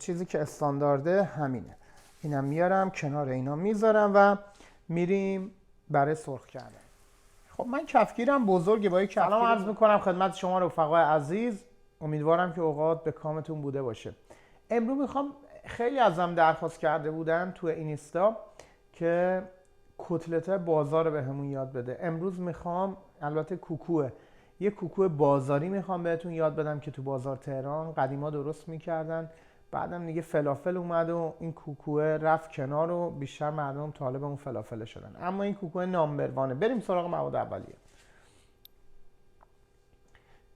چیزی که استاندارده همینه. اینم میارم کنار اینا میذارم و میریم برای سرخ کردن. خب من کفگیرم بزرگه، با یک سلام عرض میکنم خدمت شما رفقای عزیز. امیدوارم که اوقات به کامتون بوده باشه. امروز میخوام، خیلی ازم درخواست کرده بودن تو اینستا که کتلت بازار رو بهمون یاد بده. امروز میخوام، البته کوکوه، یه کوکو بازاری میخوام بهتون یاد بدم که تو بازار تهران قدیما درست میکردن، بعدم دیگه فلافل اومد و این کوکوه رفت کنار و بیشتر مردم طالب اون فلافل شدن. اما این کوکوه نامبروانه. بریم سراغ مواد اولیه.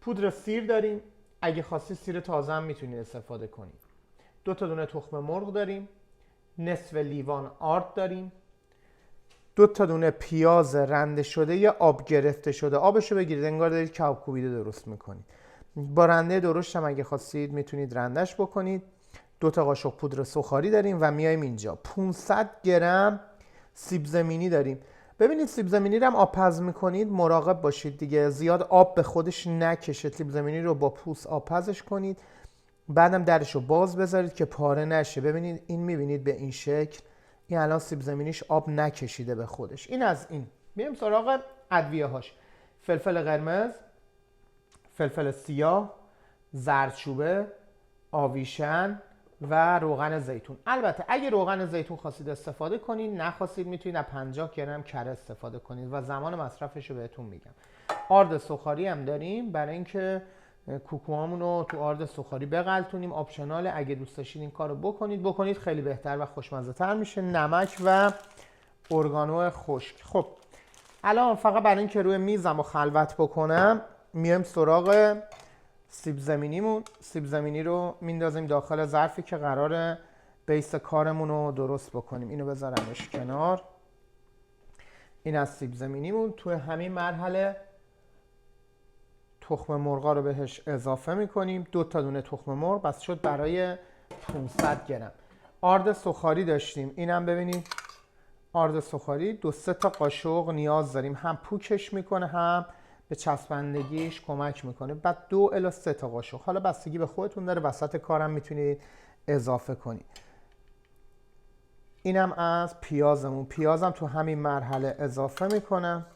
پودر سیر داریم، اگه خواستی سیر تازه هم میتونید استفاده کنید. 2 تا دونه تخم مرغ داریم، نصف لیوان آرد داریم، 2 تا دونه پیاز رنده شده یا آب گرفته شده. آبشو بگیرید انگار دارید کباب کوبیده درست میکنید. با رنده درشت هم اگه خواستید میتونید رندش بکنید. 2 تا قاشق پودر سوخاری داریم و میایم اینجا 500 گرم سیب زمینی داریم. ببینید سیب زمینی رو هم آب پز میکنید، مراقب باشید دیگه زیاد آب به خودش نکشه. سیب زمینی رو با پوست آب پزش کنید، بعدم درش رو باز بذارید که پاره نشه. ببینید این، میبینید به این شکل این الان سیب زمینیش آب نکشیده به خودش. این از این. میریم سراغ ادویه هاش. فلفل قرمز، فلفل سیاه، زردچوبه، آویشن و روغن زیتون. البته اگه روغن زیتون خواستید استفاده کنید، نخواستید میتونید از 50 گرم کره استفاده کنید و زمان مصرفش رو بهتون میگم. آرد سوخاری هم داریم برای اینکه کوکوهامون رو تو آرد سوخاری بغلتونیم. آپشناله، اگه دوست داشتید این کارو بکنید خیلی بهتر و خوشمزه تر میشه. نمک و ارگانو خشک. خب الان فقط برای اینکه روی میزم رو خلوت بکنم میایم سراغ سیب زمینیمون. سیب زمینی رو میندازیم داخل ظرفی که قراره بیس کارمون رو درست بکنیم. اینو بذارمش کنار. این از سیب زمینیمون. تو همین مرحله تخم مرغا رو بهش اضافه میکنیم. 2 تا دونه تخم مرغ بس شد برای 500 گرم. آرد سوخاری داشتیم، اینم ببینید آرد سوخاری 2-3 تا قاشق نیاز داریم، هم پوکش میکنه هم به چسبندگیش کمک میکنه. بعد 2 الی 3 تا قاشق، حالا بستگی به خودتون داره، وسط کارم میتونید اضافه کنید. اینم از پیازمون. پیازم تو همین مرحله اضافه میکنم.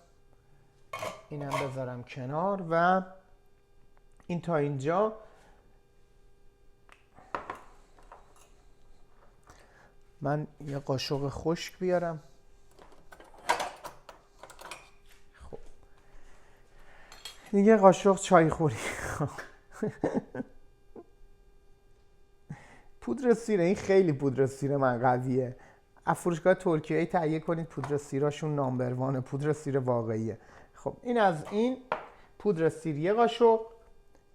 اینم بذارم کنار و این تا اینجا. من یه قاشق خشک بیارم. خب دیگه قاشق چای خوری. پودر سیر، این خیلی پودر سیر من قویه. از فروشگاه ترکیه‌ای تهیه کنید، پودر سیراشون نامبروانه، پودر سیر واقعیه. خب این از این. پودر سیر 1 قاشق،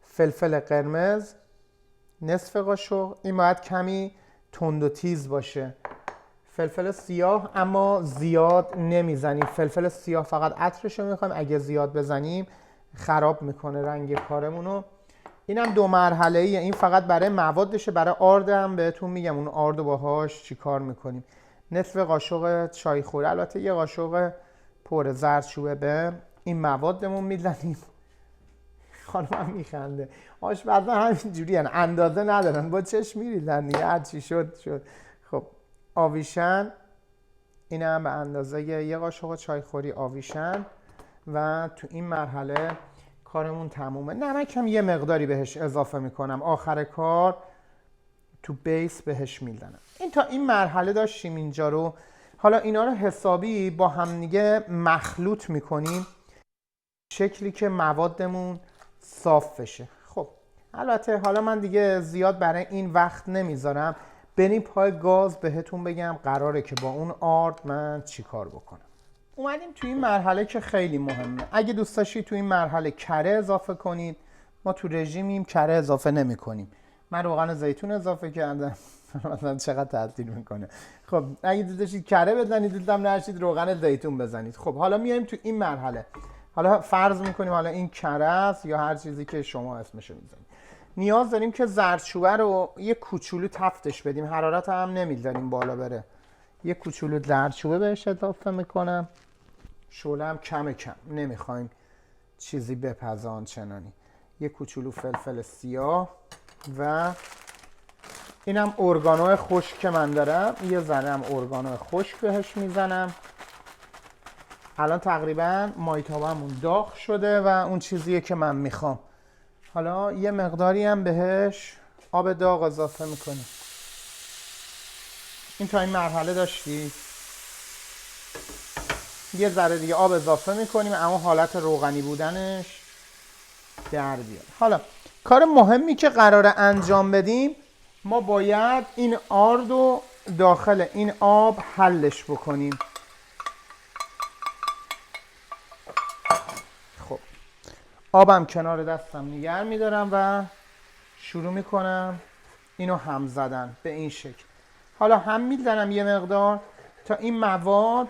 فلفل قرمز نصف قاشق، این باید کمی تند و تیز باشه. فلفل سیاه اما زیاد نمیزنیم. فلفل سیاه فقط عطرشو میخوایم، اگه زیاد بزنیم خراب میکنه رنگ کارمونو. اینم 2 مرحله ایه. این فقط برای موادشه، برای آردم بهتون میگم اون آرد باهاش چی کار میکنیم. نصف قاشق چای خوری، البته 1 قاشق پر زردچوبه به این موادمون میزنیم. خانمم میخنده. آشپزا همینجوری هن، اندازه ندارن، با چشم میریزن دیگه، هر چی شد. خب آویشن، این هم به اندازه 1 قاشق چایخوری آویشن و تو این مرحله کارمون تمومه. نمک هم یه مقداری بهش اضافه میکنم، آخر کار تو بیس بهش میزنم. این تا این مرحله داشتیم اینجا رو. حالا اینا رو حسابی با هم دیگه مخلوط میکنیم شکلی که موادمون صاف بشه. خب البته حالا من دیگه زیاد برای این وقت نمیذارم، بریم پای گاز بهتون بگم قراره که با اون آرد من چی کار بکنم. اومدیم تو این مرحله که خیلی مهمه. اگه دوست داشتید تو این مرحله کره اضافه کنید، ما تو رژیمیم کره اضافه نمی کنیم. من روغن زیتون اضافه کردم. مثلا چقدر تاثیر میکنه. خب اگه دوست داشتید کره بزنید، دیدم نشید روغن زیتون بزنید. خب حالا میایم تو این مرحله. حالا فرض میکنیم حالا این کره است یا هر چیزی که شما اسمشو میذارید. نیاز داریم که زردچوبه رو یه کوچولو تفتش بدیم، حرارت هم نمیذاریم بالا بره. یه کوچولو زردچوبه بهش اضافه میکنم. شعله هم کم نمیخوایم چیزی بپزه آنچنانی. یه کوچولو فلفل سیاه و اینم ارگانو خشک که من دارم، یه ذره هم ارگانو خشک بهش میزنم. الان تقریبا مایتابه‌مون داغ شده و اون چیزیه که من میخوام. حالا یه مقداری هم بهش آب داغ اضافه میکنیم. این تا این مرحله داشتی؟ یه ذره دیگه آب اضافه میکنیم اما حالت روغنی بودنش در بیاد. حالا کار مهمی که قراره انجام بدیم، ما باید این آرد رو داخل این آب حلش بکنیم. خب آبم کنار دستم نگه میدارم و شروع میکنم اینو هم زدن به این شکل. حالا هم میزنم یه مقدار تا این مواد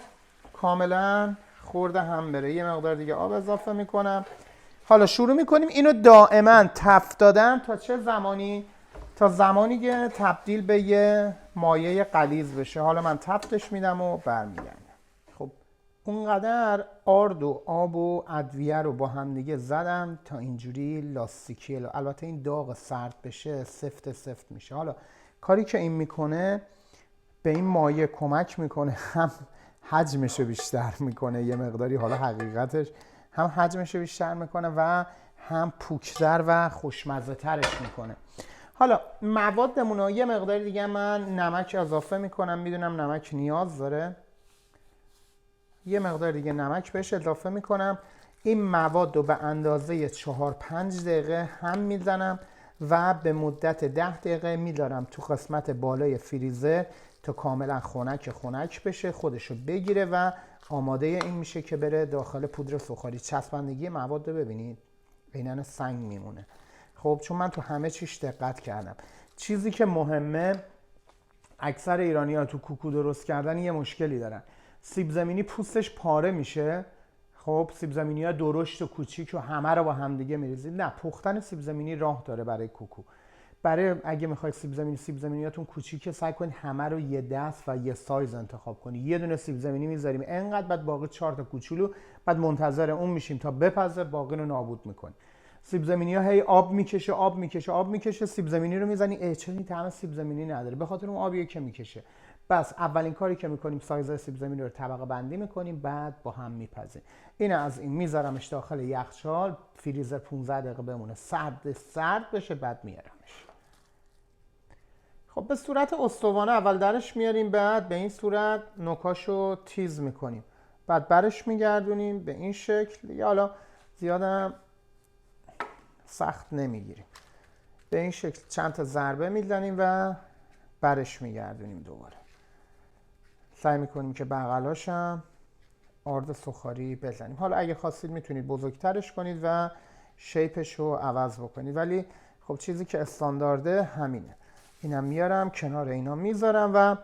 کاملا خورده هم بره. یه مقدار دیگه آب اضافه میکنم. حالا شروع میکنیم اینو دائما تفت دادن تا چه زمانی؟ تا زمانی که تبدیل به یه مایع غلیظ بشه. حالا من تفتش میدم و برمیگردم. خب اونقدر آرد و آب و ادویه رو با هم دیگه زدم تا اینجوری لاستیکی. البته این داغ سرد بشه سفت سفت میشه. حالا کاری که این میکنه به این مایع کمک میکنه، هم حجمش رو بیشتر میکنه یه مقداری، حالا حقیقتش هم حجمش رو بیشتر میکنه و هم پوکتر و خوشمزه ترش میکنه. حالا موادمون رو یه مقداری دیگه من نمک اضافه میکنم، میدونم نمک نیاز داره. یه مقدار دیگه نمک بهش اضافه میکنم. این مواد رو به اندازه 4-5 دقیقه هم میزنم و به مدت 10 دقیقه میذارم تو قسمت بالای فریزر تا کاملا خنک بشه، خودشو بگیره و آماده این میشه که بره داخل پودر سوخاری. چسبندگی مواد رو ببینید، عیناً سنگ میمونه. خب چون من تو همه چیش دقت کردم. چیزی که مهمه، اکثر ایرانی‌ها تو کوکو درست کردن یه مشکلی دارن. سیب زمینی پوستش پاره میشه. خب سیب زمینی‌ها درشت و کوچیک و همه رو با هم دیگه میریزید. نه، پختن سیب زمینی راه داره برای کوکو. برای اگه میخواید سیب زمینیاتون کوچیکه، سعی کنید همه رو یه دست و یه سایز انتخاب کنید. یه دونه سیب زمینی میذاریم اینقدر، بعد باقی 4 تا کوچولو، بعد منتظر اون میشیم تا بپزه، باقی رو نابود میکنیم. سیب زمینی ها هی آب میکشه، سیب زمینی رو میزنی چرا این طعم سیب زمینی نداره؟ به خاطر اون آبیه که میکشه. بس اولین کاری که میکنیم سایز سیب زمینی رو طبقه بندی میکنیم، بعد با هم میپزیم. این از این میذارمش داخل یخچال، فریزر 15 دقیقه بمونه سرد بشه، بعد میارمش. خب به صورت استوانه اول درش میاریم، بعد به این صورت نوکاشو تیز میکنیم، بعد برش میگردونیم به این شکل. دیگه حالا زیادم سخت نمیگیریم، به این شکل چند تا ضربه میزنیم و برش میگردونیم. دوباره سعی میکنیم که بغلاش هم آرد سوخاری بزنیم. حالا اگه خواستید میتونید بزرگترش کنید و شیپش رو عوض بکنید، ولی خب چیزی که استاندارده همینه. اینم میارم کنار اینا میذارم و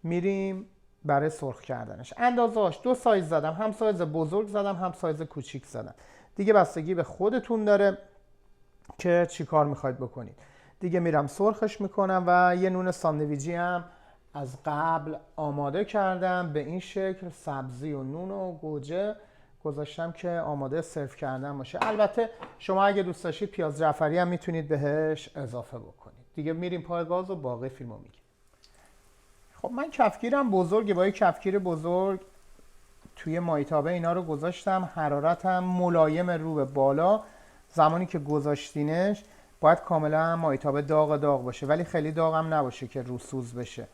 میریم برای سرخ کردنش. اندازه‌اش 2 سایز زدم، هم سایز بزرگ زدم هم سایز کوچیک زدم. دیگه بستگی به خودتون داره که چی کار میخواید بکنید. دیگه میرم سرخش میکنم و یه نون ساندویجی هم از قبل آماده کردم به این شکل. سبزی و نون و گوجه گذاشتم که آماده سرو کردن باشه. البته شما اگه دوست داشتید پیاز جعفری هم میتونید بهش اضافه بکنید. دیگه میریم پای گاز و باقی فیلمو میگیم. خب من کفگیرم بزرگه، با یه کفگیر بزرگ توی مایتابه اینا رو گذاشتم. حرارتم ملایم رو به بالا. زمانی که گذاشتینش باید کاملا مایتابه داغ باشه، ولی خیلی داغ هم نباشه که روسوز بشه.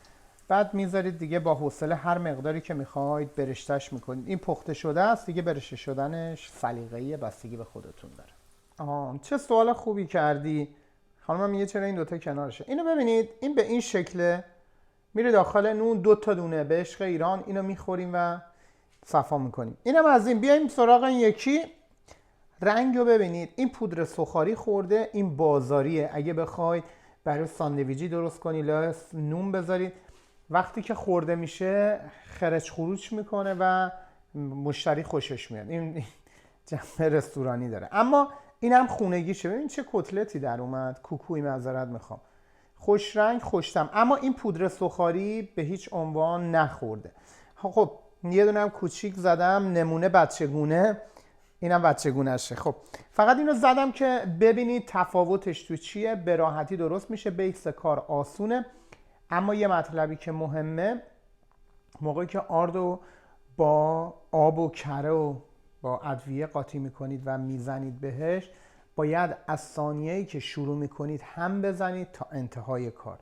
بعد میذارید دیگه با حوصله هر مقداری که میخواید برشتش میکنید. این پخته شده است دیگه، برشته شدنش سلیقه‌ایه، بستگی به خودتون داره. چه سوال خوبی کردی خانمم. میگه چرا این دوتا کنارشه. اینو ببینید، این به این شکله، میره داخل نون. 2 تا دونه به عشق ایران اینو میخوریم و صفا میکنیم. اینم از این. بیایم سراغ این یکی. رنگ رو ببینید، این پودر سوخاری خورده، این بازاریه. اگه بخواید برای ساندویجی درست کنید لاس نون بذارید، وقتی که خورده میشه خرج خروج میکنه و مشتری خوشش میاد. این جنبه رستورانی داره. اما این هم خونگیشه. ببین چه کتلتی در اومد. کوکوی معذرت میخوام. خوش رنگ خوشتم، اما این پودر سوخاری به هیچ عنوان نخورده. خب یه دونه هم کوچیک زدم، نمونه بچگونه. اینم بچگونه‌شه. خب فقط اینو زدم که ببینید تفاوتش تو چیه. به راحتی درست میشه، بیس کار آسونه. اما یه مطلبی که مهمه، موقعی که آردو با آب و کره و با ادویه قاطی میکنید و میزنید بهش، باید از ثانیه‌ای که شروع میکنید هم بزنید تا انتهای کار،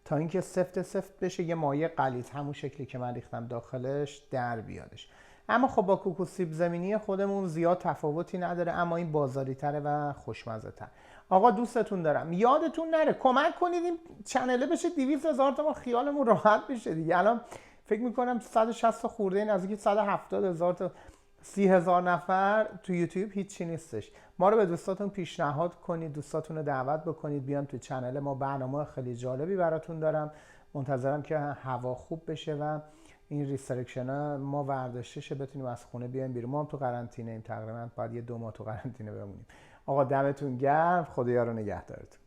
تا اینکه سفت سفت بشه، یه مایع غلیظ همون شکلی که من ریختم داخلش در بیادش. اما خب با کوکو سیب زمینی خودمون زیاد تفاوتی نداره، اما این بازاری تره و خوشمزه تر. آقا دوستتون دارم، یادتون نره کمک کنید این چنله بشه 200,000 تا، ما خیالمون راحت بشه دیگه. الان فکر میکنم 160 خورده، نزدیک 170,000 تا، 30,000 نفر تو یوتیوب هیچی نیستش. ما رو به دوستاتون پیشنهاد کنید، دوستاتون رو دعوت بکنید بیان تو چنل ما. برنامه خیلی جالبی براتون دارم، منتظرم که هوا خوب بشه و این ریستریکشن ها ما ورداشته شه، بتونیم از خونه بیایم بیرون. ما هم تو قرنطینه ایم، تقریبا باید یه 2 ماه تو قرنطینه بمونیم. آقا دمتون گرم، خدایا رو نگهدارتون.